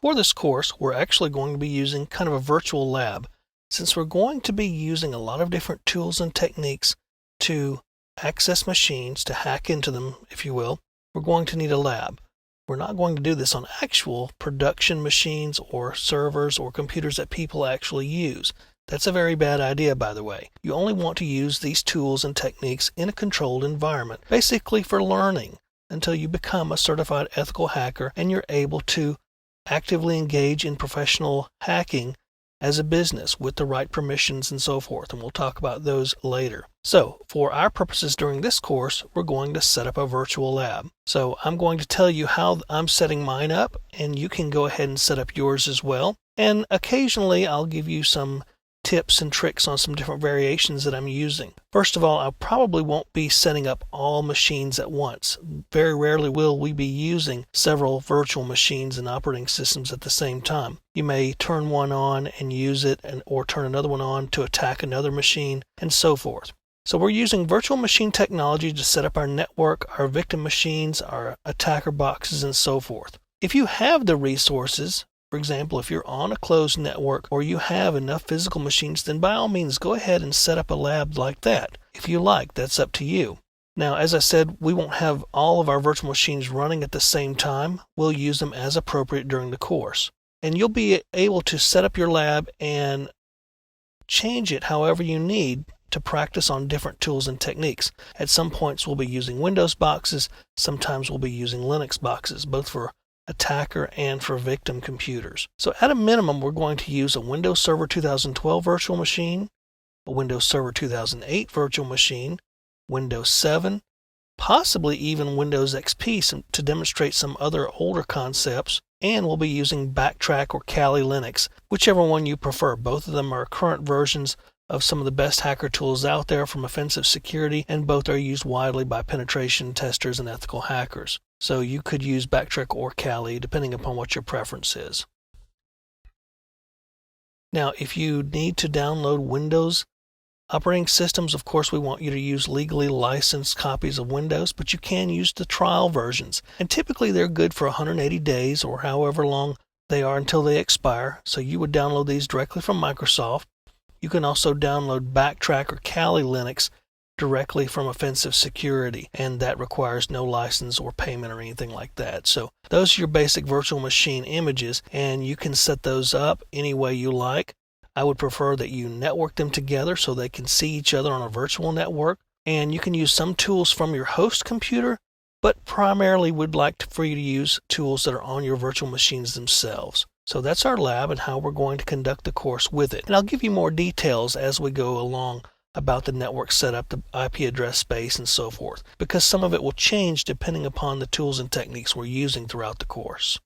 For this course, we're actually going to be using kind of a virtual lab. Since we're going to be using a lot of different tools and techniques to access machines, to hack into them, if you will, we're going to need a lab. We're not going to do this on actual production machines or servers or computers that people actually use. That's a very bad idea, by the way. You only want to use these tools and techniques in a controlled environment, basically for learning, until you become a certified ethical hacker and you're able to actively engage in professional hacking as a business with the right permissions and so forth, and we'll talk about those later. So, for our purposes during this course, we're going to set up a virtual lab. So, I'm going to tell you how I'm setting mine up, and you can go ahead and set up yours as well. And occasionally, I'll give you some tips and tricks on some different variations that I'm using. First of all, I probably won't be setting up all machines at once. Very rarely will we be using several virtual machines and operating systems at the same time. You may turn one on and use it, or turn another one on to attack another machine, and so forth. So we're using virtual machine technology to set up our network, our victim machines, our attacker boxes, and so forth. If you have the resources, for example, if you're on a closed network or you have enough physical machines, then by all means go ahead and set up a lab like that. If you like, that's up to you. Now, as I said, we won't have all of our virtual machines running at the same time. We'll use them as appropriate during the course. And you'll be able to set up your lab and change it however you need to practice on different tools and techniques. At some points we'll be using Windows boxes, sometimes we'll be using Linux boxes, both for attacker and for victim computers. So at a minimum, we're going to use a Windows Server 2012 virtual machine, a Windows Server 2008 virtual machine, Windows 7, possibly even Windows XP to demonstrate some other older concepts, and we'll be using Backtrack or Kali Linux, whichever one you prefer. Both of them are current versions of some of the best hacker tools out there from offensive security, and both are used widely by penetration testers and ethical hackers. So you could use Backtrack or Kali depending upon what your preference is. Now, if you need to download Windows operating systems, of course we want you to use legally licensed copies of Windows, but you can use the trial versions. And typically they're good for 180 days or however long they are until they expire. So you would download these directly from Microsoft. You can also download Backtrack or Kali Linux directly from Offensive Security, and that requires no license or payment or anything like that. So those are your basic virtual machine images, and you can set those up any way you like. I would prefer that you network them together so they can see each other on a virtual network, and you can use some tools from your host computer, but primarily would like for you to use tools that are on your virtual machines themselves. So that's our lab and how we're going to conduct the course with it. And I'll give you more details as we go along about the network setup, the IP address space, and so forth, because some of it will change depending upon the tools and techniques we're using throughout the course.